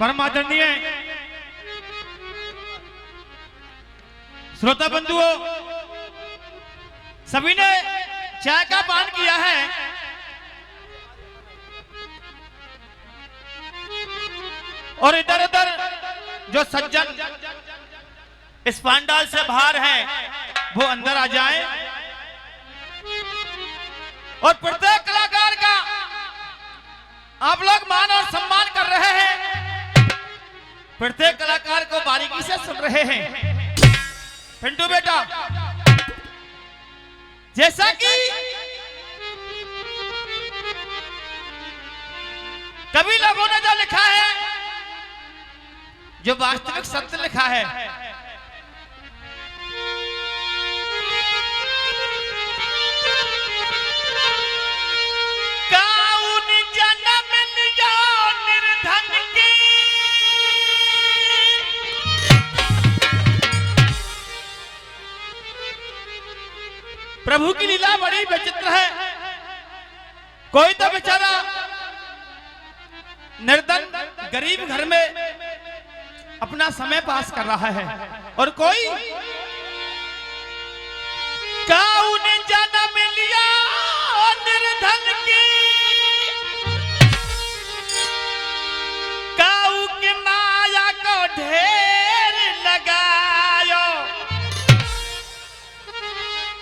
परम आदरणीय श्रोता बंधुओं, सभी ने चाय का पान किया है। और इधर उधर जो सज्जन इस पांडाल से बाहर है वो अंदर आ जाए। और प्रत्येक कलाकार का आप लोग मान और सम्मान कर रहे हैं, प्रत्येक कलाकार को बारीकी से सुन रहे हैं। पिंटू बेटा, जैसा कि कभी लोगों ने जो लिखा है, जो वास्तविक सत्य लिखा है, काउन जन्म लिया निर्धन की, प्रभु की लीला बड़ी विचित्र है। कोई तो बेचारा निर्धन गरीब घर में अपना समय पास कर रहा है, और कोई काउन जन्म लिया निर्धन की, काऊ की माया को ढेर लगायो,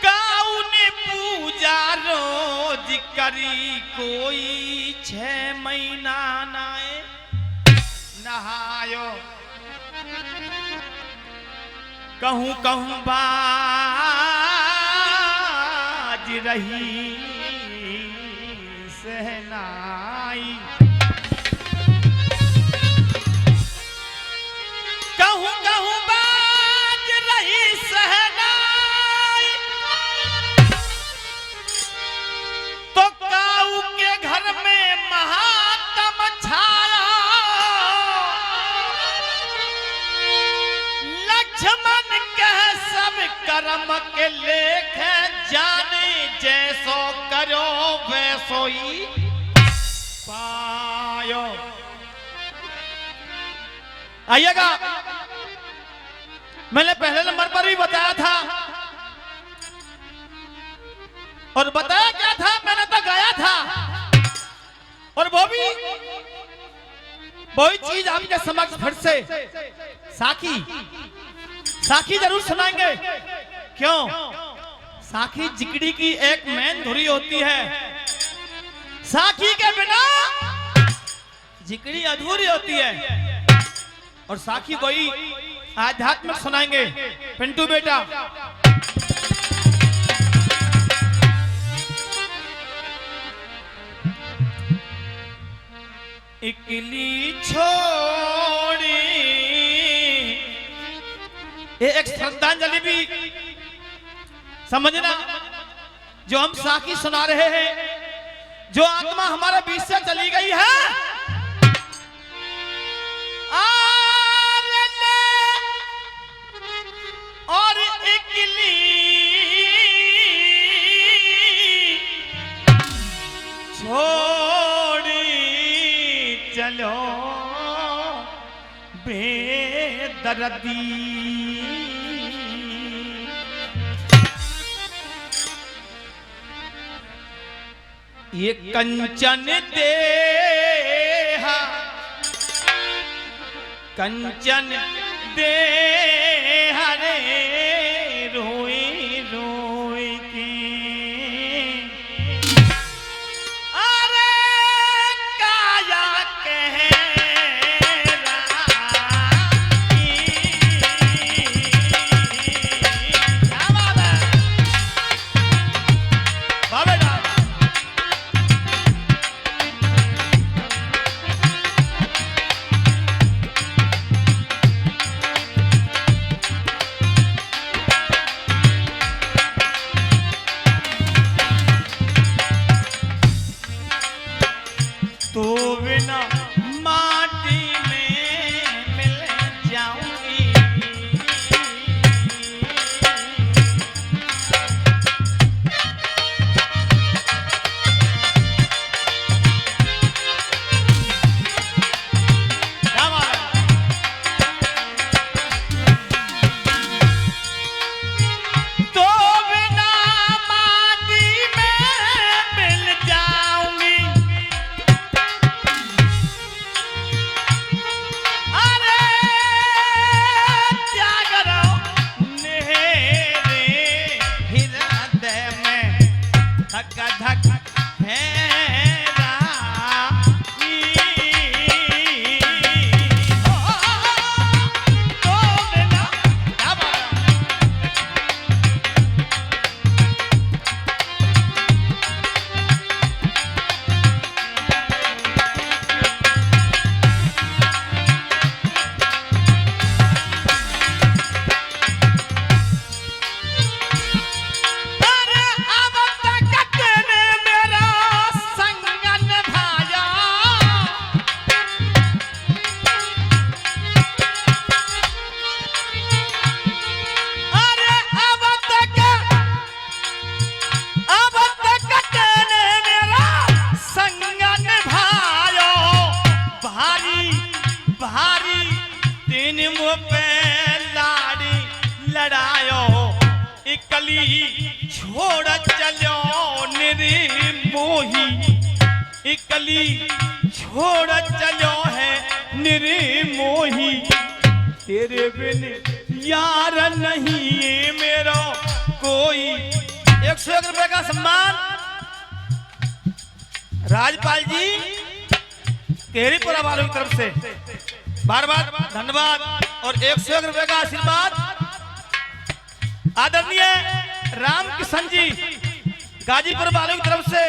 काऊ ने पूजा रोज करी, कोई 6 महीना नाए नहायो। कहूं कहूं बाज रही सहनाई, कहूं कहूं बाज रही सहनाई, तो काऊ के घर में महात्म छाया, लक्ष्मण कह सब कर्म के लेख जाने, जैसो करो वैसो ही पायो। आइएगा, मैंने पहले नंबर पर भी बताया था, और बताया क्या था, मैंने तो गाया था, और वो भी वही चीज आपके समक्ष फिर से साखी जरूर सुनाएंगे। क्यों? साखी जिगड़ी की एक मेन धुरी होती है, साखी के बिना जिगड़ी अधूरी होती है, और साखी वही आध्यात्मिक सुनाएंगे। पिंटू बेटा, इकली छोड़ी, ये एक श्रद्धांजलि भी समझना, जो हम साखी सुना रहे हैं, जो आत्मा हमारे बीच से चली गई है, और इकली छोड़ी चलो बेदर्दी, ये कंचन देहा, कंचन देहा रे रोई रोई के, अरे काया क्या बात है। मुँह पे लाड़ी लड़ायो इकली छोड़ चलो निरी मोही इकली छोड़ चलो है निरी मोही तेरे बिन यार नहीं मेरा कोई। 101 रुपए का सम्मान राजपाल जी केरीपुरा वालों की तरफ से बार बार धन्यवाद और 101 रुपए का आशीर्वाद आदरणीय राम किशन जी गाजीपुर वालों की तरफ से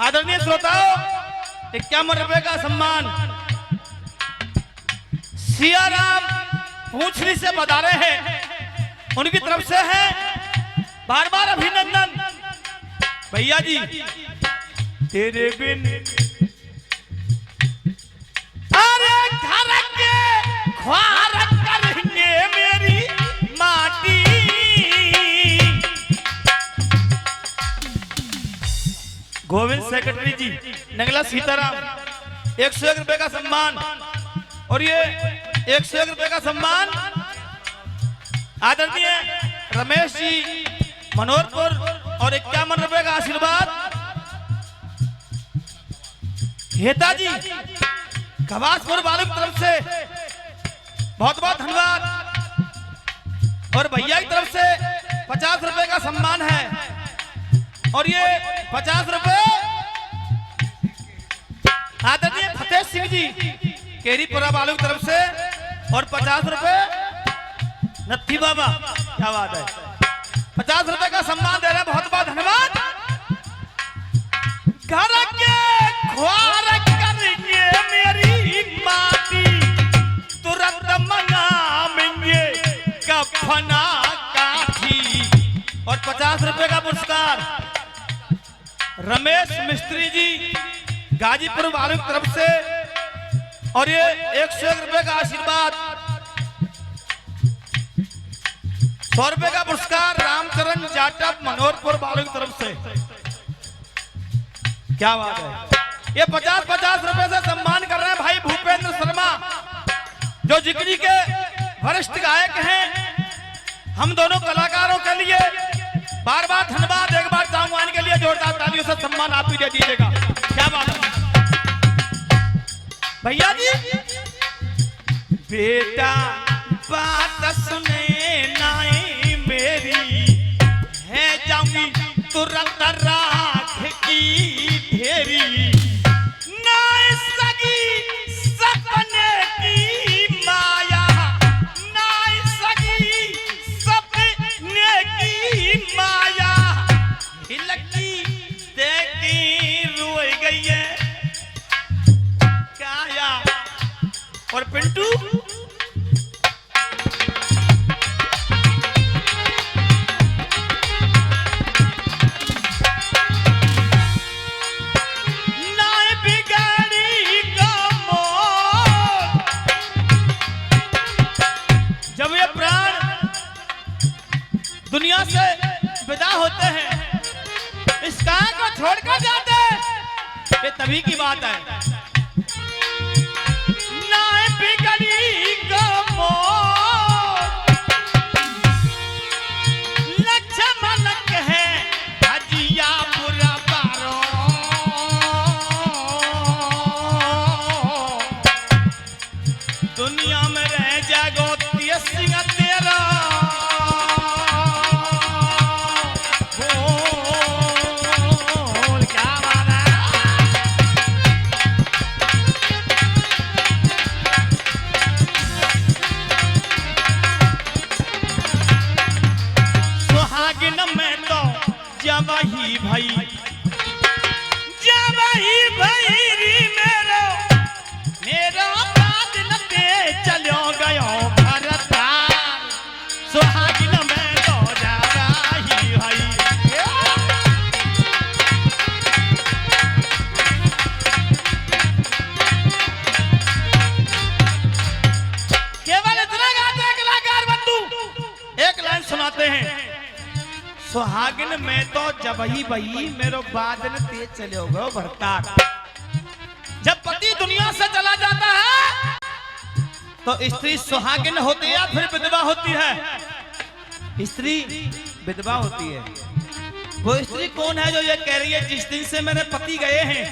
आदरणीय श्रोताओं 51 रुपए का सम्मान सियाराम पूछली से पधारे हैं उनकी तरफ से है बार बार अभिनंदन। भैया जी तेरे बिन अरे घर के ख्वार करेंगे मेरी माटी गोविंद सेक्रेटरी जी नगला सीताराम 101 रुपए का सम्मान और ये 101 रुपए का सम्मान आदरणीय रमेश जी मनोहरपुर और 51 रुपए का आशीर्वाद हेता जी खवासपुर वालों की तरफ से बहुत बहुत धन्यवाद और भैया की तरफ से 50 रुपए का सम्मान है और ये 50 रुपए आदरणीय फतेह सिंह जी केरीपुरा वालों की तरफ से और 50 रुपए नत्थी बाबा क्या बात है 50 रुपए का सम्मान दे रहे हैं बहुत बहुत धन्यवाद। घर के ख्वार करेंगे मेरी माटी तुरंत मनाएंगे कफना काठी और 50 रुपए का पुरस्कार रमेश मिस्त्री जी गाजीपुर वालों की तरफ से और ये 101 रुपए का आशीर्वाद 100 रुपए का पुरस्कार रामचरण जाटव मनोहरपुर वालों की तरफ से क्या बात है। ये 50-50 रुपए से सम्मान कर रहे हैं भाई भूपेंद्र शर्मा जो जिगरी के वरिष्ठ गायक हैं। हम दोनों कलाकारों के लिए बार बार धन्यवाद एक बार चाहूंगा इनके लिए जोरदार तालियों से सम्मान आप भी दे दीजिएगा क्या बात है भैया जी। बेटा बात सुने नाई मेरी है जाऊंगी तुरंत राख की ढेरी नाई सगी सपने की माया नाई सगी सपने की माया हिलकी देखी रोई गई है काया और पिंटू दुनिया से विदा होते हैं इस काया को छोड़कर जाते हैं ये तभी की बात है। नाय बिगड़ी गमो लक्ष्मण है हजिया बुरा पारो दुनिया में रह जागो सिंह तेरा भाई जब ही भैरी मेरो मेरा बादल पे चलो गयो भरता सुहागिन में तो जा रही भाई केवल इतना गाते कलाकार बंधु एक लाइन सुनाते हैं सुहागिन में तो जब ही बही मेरो बादल तेज चले हो गए भरतार। जब पति दुनिया से चला जाता है तो स्त्री सुहागिन होती है या फिर विधवा होती है? स्त्री विधवा होती है। वो स्त्री कौन है जो ये कह रही है जिस दिन से मेरे पति गए हैं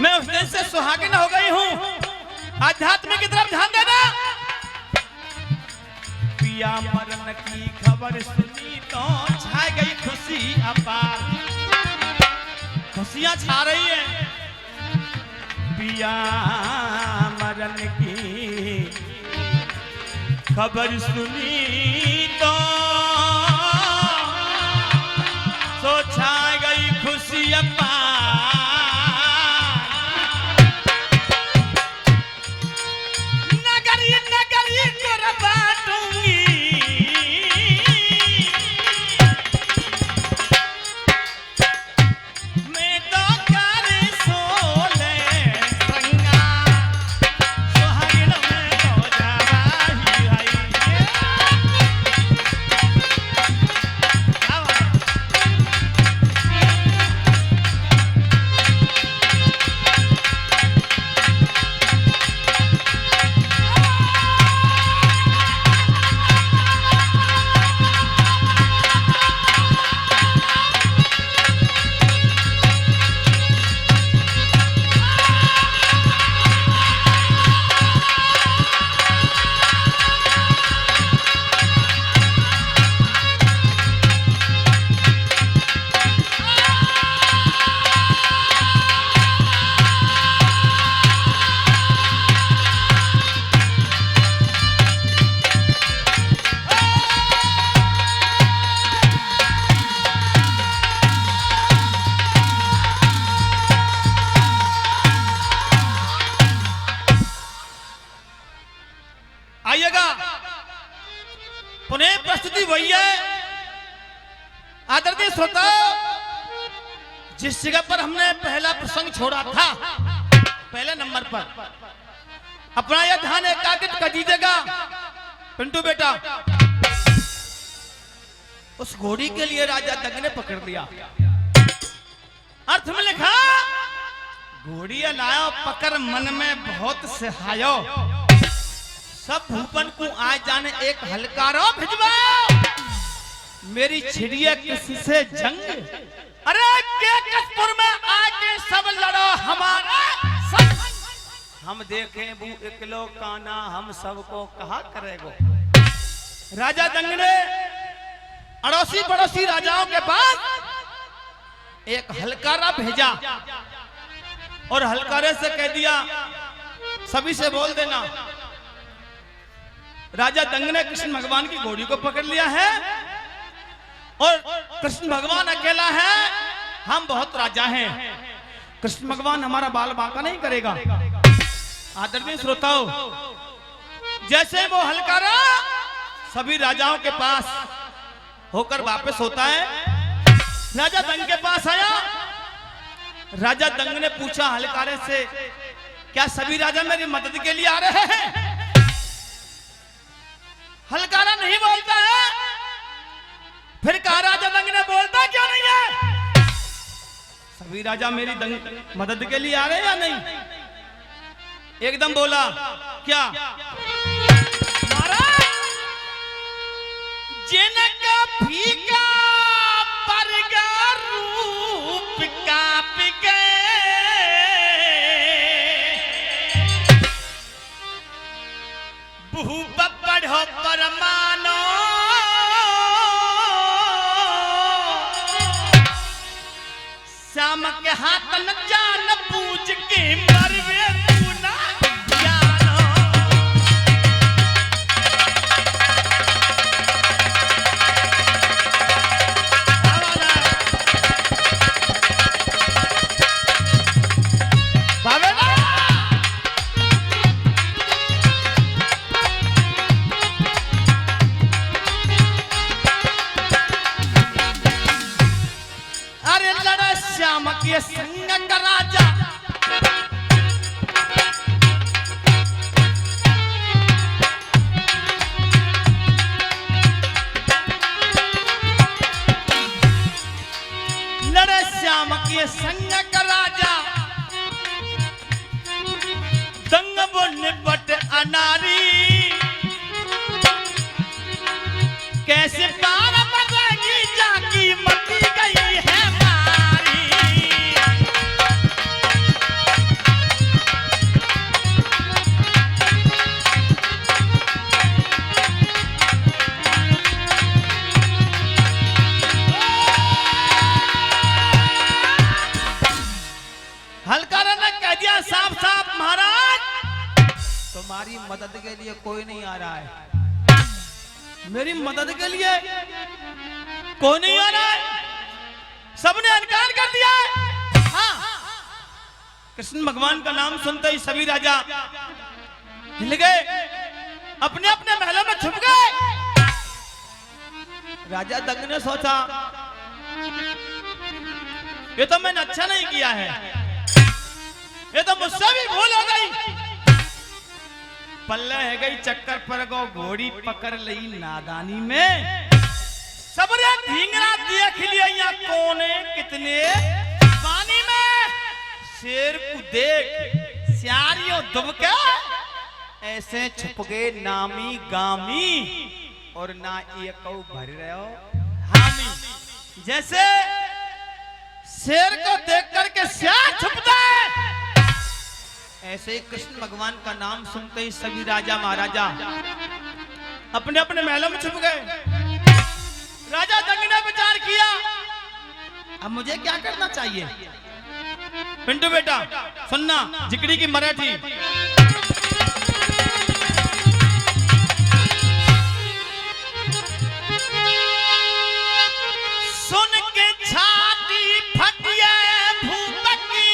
मैं उस दिन से सुहागिन हो गई हूं? आध्यात्म की तरफ ध्यान देना। पिया मरण की खबर सुनी तो छा गई खुशी अपार। खुशियां छा रही है। पिया मरण की खबर सुनी तो छा गई खुशी अपार। नगरी नगरी कर बाटूंगी मैं तो कर सोले संगा सुहागिन में तो जावाही है। आइएगा पुनः प्रस्तुति वही है। आदरणीय श्रोता, जिस जगह पर हमने पहला प्रसंग छोड़ा था पहले नंबर पर अपना यह ध्यान एकाग्रित कर दीजिएगा पिंटू बेटा। उस घोड़ी के लिए राजा दंग ने पकड़ लिया। अर्थ में लिखा घोड़ी लायो पकड़ मन में बहुत सिहायो सब भूपन को आ जाने एक हलकारो भिजवाओ मेरी छिड़िया किसी से जंग। अरे के कसपुर में आके सब लड़ो हमारा संग। हम देखें वो इकलो काना हम सबको कहा करेगो। राजा दंग ने अड़ोसी पड़ोसी राजाओं के पास एक हलकारा भेजा और हलकारे से कह दिया सभी से बोल देना राजा दंग ने कृष्ण भगवान की घोड़ी को पकड़ लिया है और कृष्ण भगवान अकेला है। हम बहुत राजा हैं। कृष्ण भगवान हमारा बाल बांका नहीं करेगा। आदरणीय श्रोताओं, जैसे वो हलकारा सभी राजाओं के पास होकर वापस होता है, राजा दंग के पास आया। राजा दंग ने पूछा हलकारे से क्या सभी राजा मेरी मदद के लिए आ रहे हैं? हलकारा नहीं बोलता है। फिर कहा राजा दंग ने बोलता क्यों नहीं है? सभी राजा मेरी मदद के लिए आ रहे हैं या नहीं? एकदम बोला क्या जिनका फीका परगा रूप काप गए भूप पढ़ो परमानो श्याम के हाथ न जान पूज के मरवे तू ना जानो। अरे लड़ा श्याम के संग का राजा लड़े श्याम के संग का राजा दंग वो निपट अनारी महाराज तुम्हारी मदद के लिए कोई नहीं आ रहा है। मेरी मदद के लिए कोई नहीं आ रहा है, सबने इनकार कर दिया है। हाँ, कृष्ण भगवान का नाम सुनते ही सभी राजा हिल गए, अपने अपने महलों में छुप गए। राजा दंग ने सोचा ये तो मैंने अच्छा नहीं किया है, ये तो मुझसे भी भूल हो गई। पल्ले है गई चक्कर पर गो घोड़ी पकड़ लई नादानी में, सबरे ढींगरा देख लिया कोने कितने पानी में। शेर को देख सियारियों दुबके ऐसे छुप गए नामी गामी, और ना ये कौ भर रहे हो हामी। जैसे शेर को देख करके सियार छुपता है, ऐसे ही कृष्ण भगवान का नाम सुनते ही सभी राजा महाराजा अपने अपने महलों में छुप गए। राजा दंग ने विचार किया अब मुझे क्या करना चाहिए। पिंटू बेटा सुनना जिकड़ी की मराठी। सुन के छाती फटिए भूपति,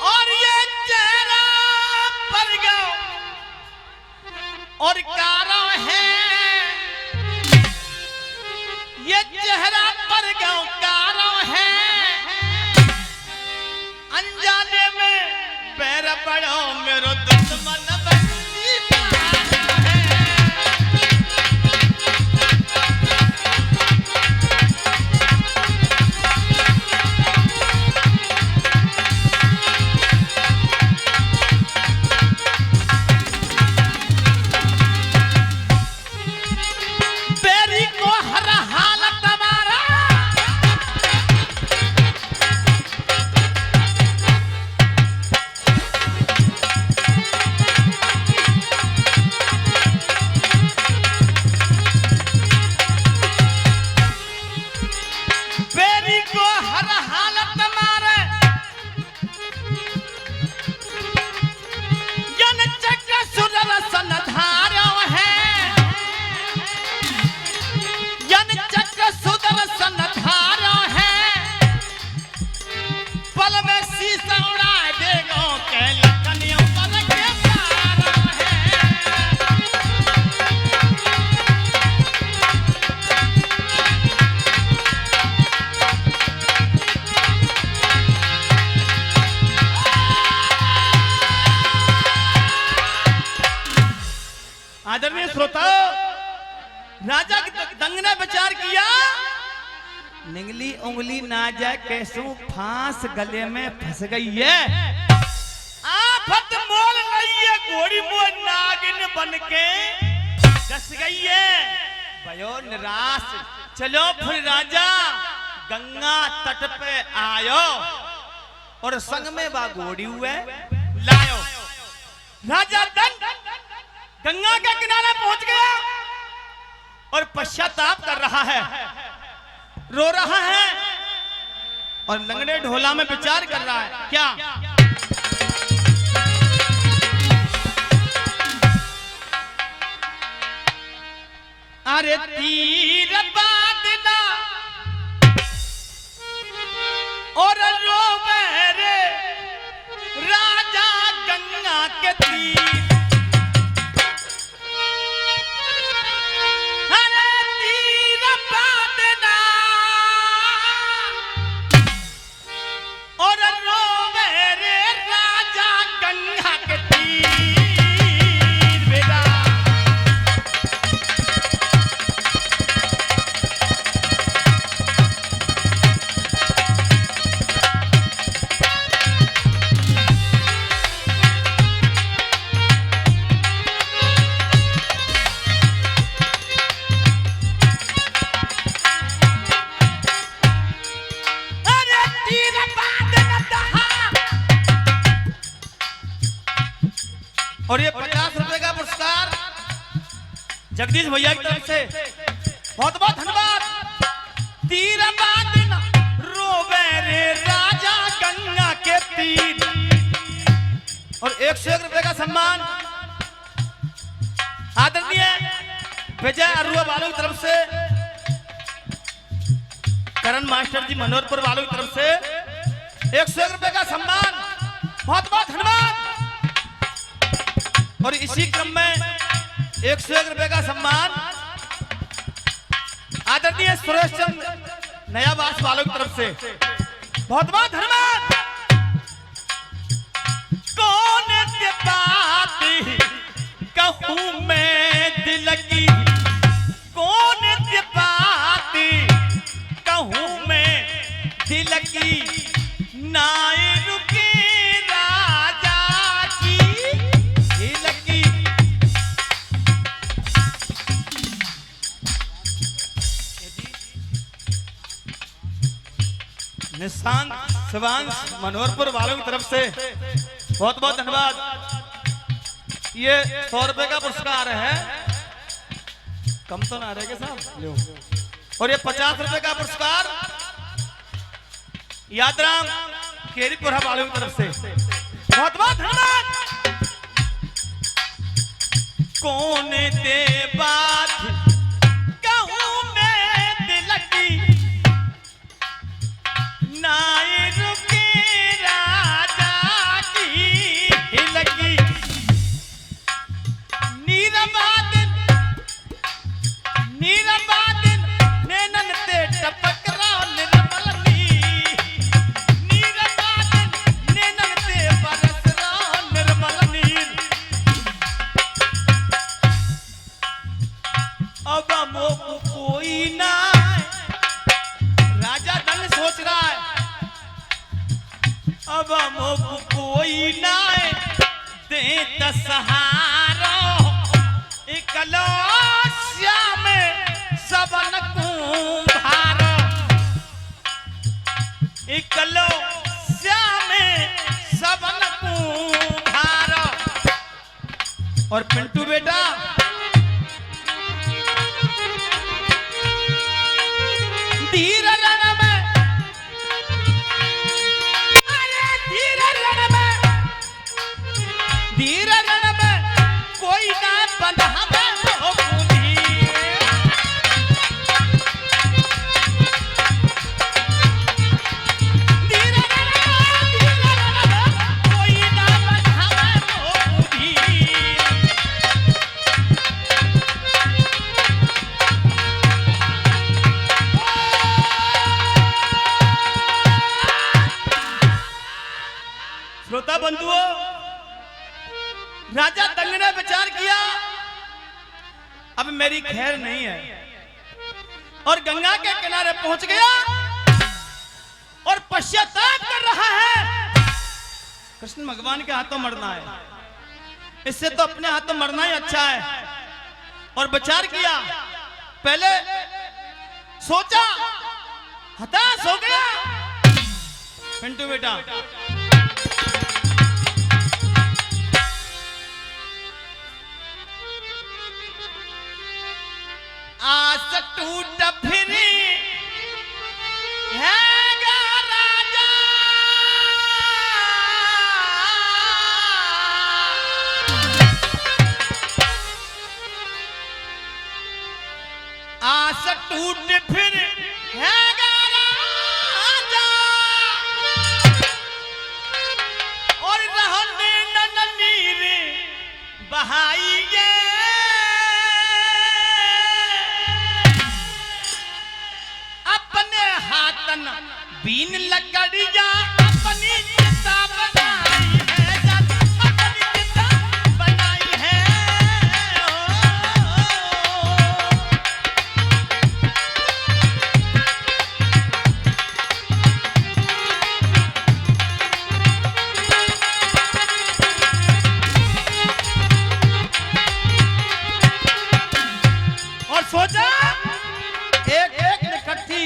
और ये चेहरा पर गया और कारा है, ये चेहरा पर गया कारा है। अनजाने में पैर पड़ो मेरो दुश्मन बंदी पारा है। बेरी को हर हालत हमारा, बेरी को हर हालत हमारे, जन चक्र सुदर्शन धारो है, जन चक्र सुदर्शन धारो है। पल में शीशा उड़ा देगो के लखनियों पर के पारा है। आदरणीय श्रोता, राजा दंग ने विचार किया निंगली उंगली ना जाए कैसू फांस गले में फंस गई है। आफत मोल लई है घोड़ी मोह नागिन बन के डस गई है। भयो निराश चलो फिर राजा गंगा तट पे आयो, और संग में बा घोड़ी हुए लायो। राजा दंग गंगा के किनारे पहुंच गया और पश्चाताप कर रहा है, रो रहा है, और लंगड़े ढोला में विचार कर रहा है क्या। अरे तीर बांधना और रो मेरे राजा गंगा के तीर। और ये 50 रुपए का पुरस्कार जगदीश भैया की तरफ से बहुत बहुत धन्यवाद। तीर बांधना रोवे रे 101 रुपए का सम्मान आदरणीय विजय अरुआ वालों की तरफ से, करण मास्टर जी मनोहरपुर वालों की तरफ से 101 रुपए का सम्मान, बहुत बहुत धन्यवाद। और इसी क्रम में 101 रुपए का सम्मान आदरणीय सुरेश चंद नयावास वालों की तरफ से, बहुत बहुत धन्यवाद। कौन सी बात कहूं मैं दिल की, कौन सी बात कहूं मैं दिल की, नाए रुके राजा की दिल की। निशांत शिवांश मनोहरपुर वालों की तरफ से बहुत बहुत धन्यवाद। ये 100 रुपए का पुरस्कार है, कम तो ना रहेगा साहब। और ये 50 रुपए का पुरस्कार यादराम केरीपुरा वालों की तरफ से, बहुत बहुत धन्यवाद। कौन दे बात कहूं मैं दिल की, नाए रुके राजा की लगी। नीरबादिन नीरबादिन नैनन ते टपक रहा निर्मल नीर, नीरबादिन नैनन ते बरस रहा निर्मल नीर। अब मोह कोई ना, राजा धन सोच रहा है, अब मोह कोई ना दे सहारो, इकलो श्याम सबन कुंभारो, इकलो श्याम सबन कुंभारो। और पिंटू बेटा धीर रण में, अरे धीर रण में, धीर रण में कोई ना बंधावे हो बूढ़ी। धीर रण में कोई ना बंधावे हो बूढ़ी। श्रोता बंधुओं, राजा दंग ने विचार किया अब मेरी खैर नहीं है, और गंगा के किनारे पहुंच गया और पश्चाताप कर रहा है। कृष्ण भगवान के हाथों मरना है, इससे तो अपने हाथों मरना ही अच्छा है। और विचार किया, पहले सोचा, हताश हो गया। पिंटू बेटा आस टूट फिरी है राजा, आस टूट फिर है राजा, और रहने न नीर बहाइए, हाथन बीन लकड़िया अपनी चिता बनाई है, अपनी चिता बनाई है। और सोचा एक एक इकट्ठी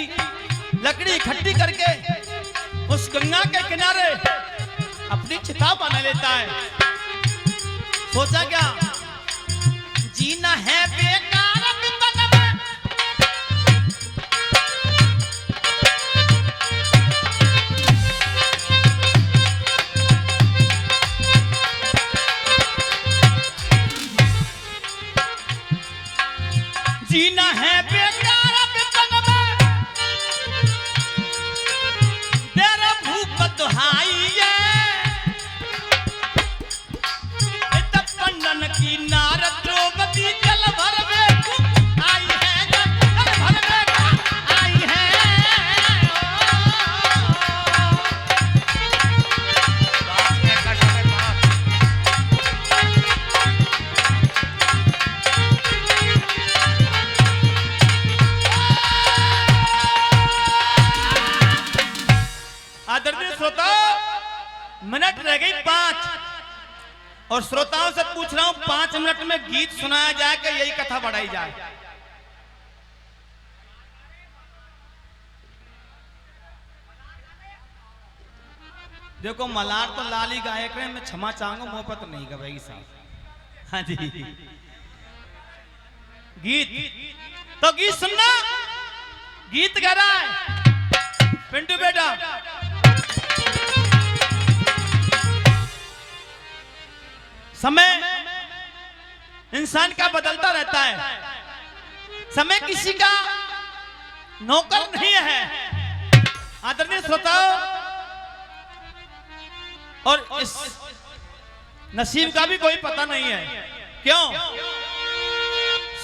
लकड़ी इकट्ठी करके उस गंगा के किनारे अपनी चिता बना लेता है। सोचा क्या, जीना है बेकार तन में, श्रोताओं, मिनट रह गई 5 और श्रोताओं से पूछ रहा हूं 5 मिनट में गीत सुनाया जाए कि यही कथा बढ़ाई जाए? देखो मलार तो लाली गायक है, मैं क्षमा चाहूंगा, मुंह पर तो नहीं गवाएगी साहब। हाँ जी, गीत तो गीत सुनना, गीत गा रहा है पिंटू बेटा। समय इंसान का बदलता रहता है, समय किसी का नौकर नहीं है आदरणीय श्रोताओं, और इस नसीब का भी कोई पता नहीं है। क्यों?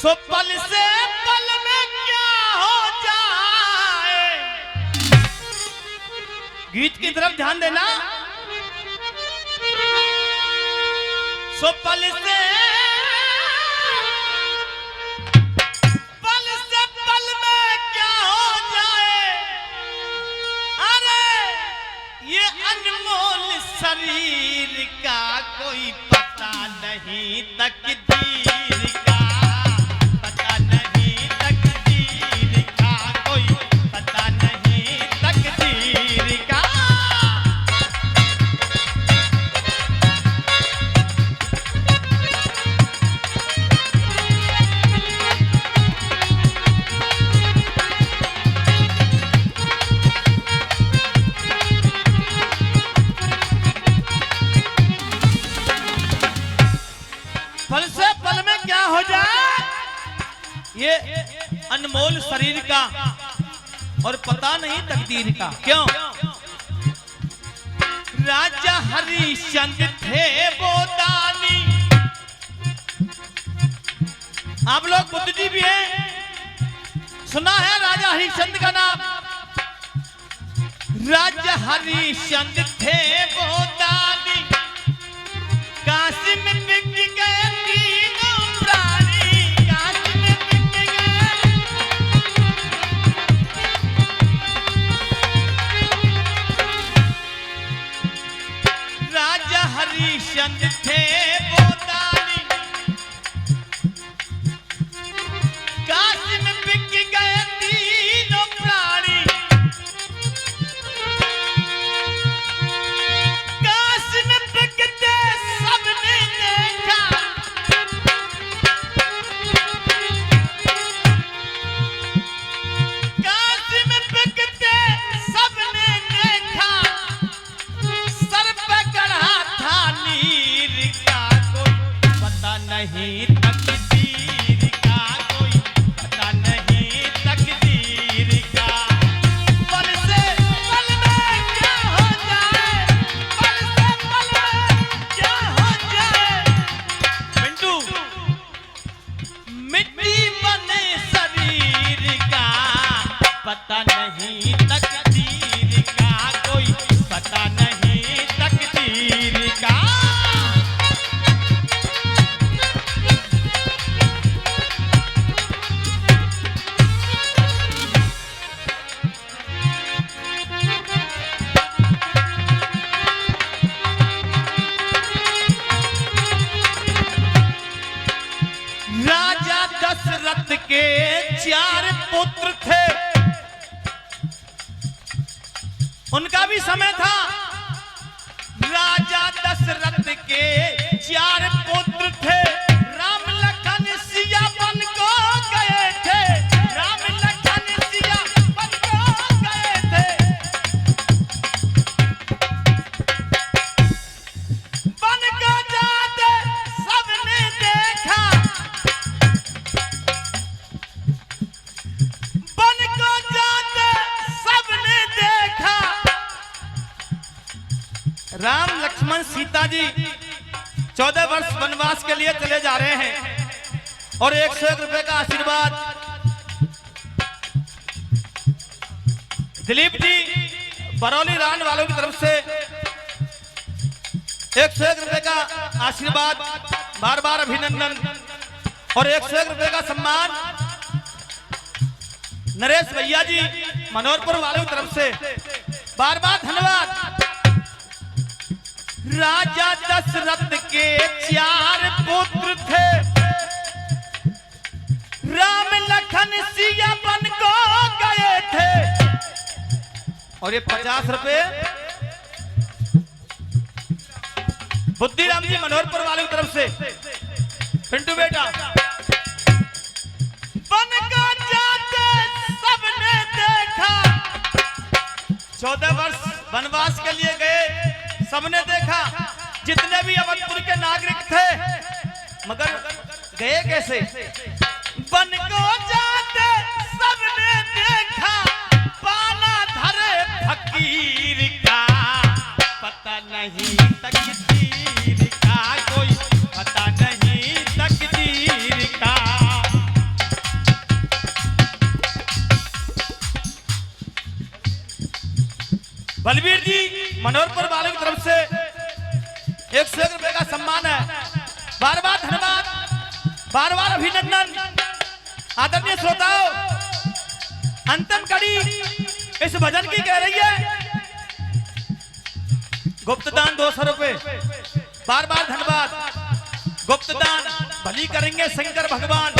सो पल से पल में क्या हो जाए, गीत की तरफ ध्यान देना। सो पल से पल में क्या हो जाए, अरे ये अनमोल शरीर का कोई पता नहीं, तकदीर का पता नहीं, तकदीर का कोई पता नहीं, तकदीर का। पल से पल में क्या हो जाए, ये अनमोल शरीर का और पता नहीं तकदीर का। क्यों? राजा हरिश्चंद्र थे वो दानी, आप लोग बुद्धिजीवी हैं, सुना है राजा हरिश्चंद्र का नाम? राजा हरिश्चंद्र थे वो दानी, काशी में बिक गए तीनों प्राणी, काशी में बिक गए। राजा हरिश्चंद्र थे वो दानी, काशी में बिक गए तीनों प्राणी, काशी में बिकते सबने देखा, काशी में बिकते सबने देखा, सर पे गढ़ा था नीर का कोई पता नहीं, तकदीर का कोई पता नहीं, तकदीर का। पल से पल में क्या हो जाए, पल से पल में क्या हो जाए, पिंटू मिट्टी बने शरीर का पता नहीं, तकदीर का कोई पता नहीं, तकदीर का। राजा दशरथ के 4 पुत्र थे, उनका भी समय था। राजा दशरथ के 4 पुत्र थे, राम लखन सिया बन को गए थे, राम लखन सिया बन को गए थे, बन को जाते सबने देखा, बन को जाते सबने देखा। राम लक्ष्मण सीता जी 14 वर्ष वनवास के लिए चले जा रहे हैं और 101 रुपए का आशीर्वाद दिलीप जी बरौली रान वालों की तरफ से 101 रुपए का आशीर्वाद, बार बार अभिनंदन, और 101 रुपए का सम्मान नरेश भैया जी मनोहरपुर वालों की तरफ से बार बार धन्यवाद। राजा दशरथ के 4 पुत्र थे, राम लखन सिया बन को गए थे। और ये 50 रुपए बुद्धिराम जी मनोहरपुर वाले की तरफ से। पिंटू बेटा, बन को जाते सबने देखा, 14 वर्ष वनवास के लिए गए, सबने देखा, जितने भी अवधपुर के नागरिक थे, मगर गए कैसे? बन को जाते सबने देखा, पाला धरे फकीर का, पता नहीं तकदीर का, कोई पता नहीं तकदीर का। बलबीर जी मनोहरपुर वालों की तरफ से 101 रुपए का सम्मान है। बार बार धन्यवाद, बार बार अभिनंदन। आदरणीय श्रोताओं, अंतिम कड़ी इस भजन की कह रही है गुप्तदान 200 रुपए। बार बार धन्यवाद। गुप्तदान भली करेंगे शंकर भगवान।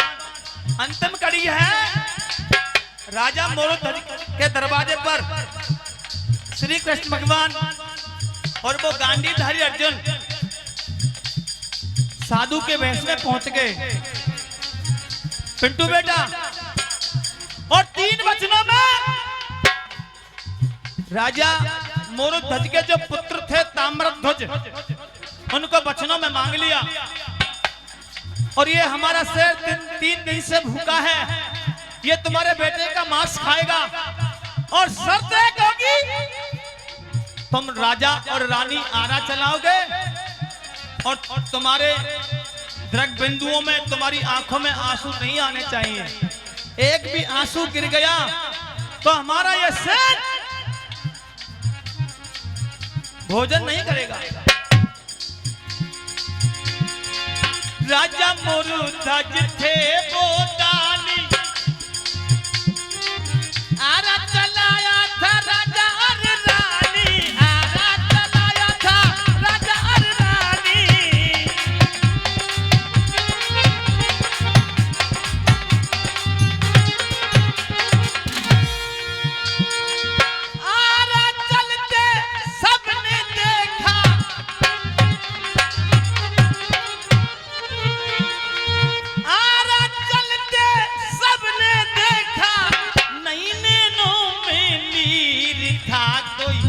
अंतिम कड़ी है राजा मोरोध्वज के दरवाजे पर श्री कृष्ण भगवान और वो गांडीधारी अर्जुन साधु के वेश में पहुंच गए। पिंटू बेटा, और 3 वचनों में राजा मोरोध्वज के जो पुत्र थे ताम्रध्वज, उनको वचनों में मांग लिया। और ये हमारा शेर 3 दिन से भूखा है, ये तुम्हारे बेटे का मांस खाएगा, और शर्त एक होगी, तुम राजा और रानी आरा चलाओगे, और तुम्हारे दृग बिंदुओं में, तुम्हारी आंखों में आंसू नहीं आने चाहिए। एक भी आंसू गिर गया तो हमारा यह शेर भोजन नहीं करेगा। राजा मोरोध्वज थे वो दानी, आरा चलाया था राजा और रानी, आरा चलाया था राजा और रानी। आरा चलते सबने देखा, आरा चलते सबने देखा, नहीं नैनों में नीर था, कोई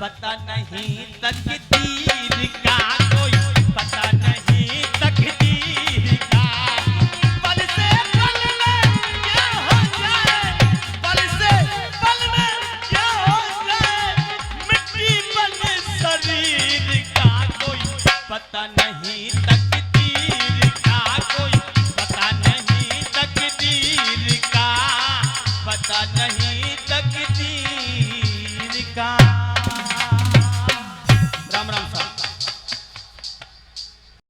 पता नहीं तकदीर का, कोई पता नहीं तकदीर का। पल से पल में क्या हो जाए, पल से पल में क्या हो जाए, मिट्टी बने शरीर का, कोई पता नहीं तकदीर का, कोई पता नहीं तकदीर का, पता नहीं तकदीर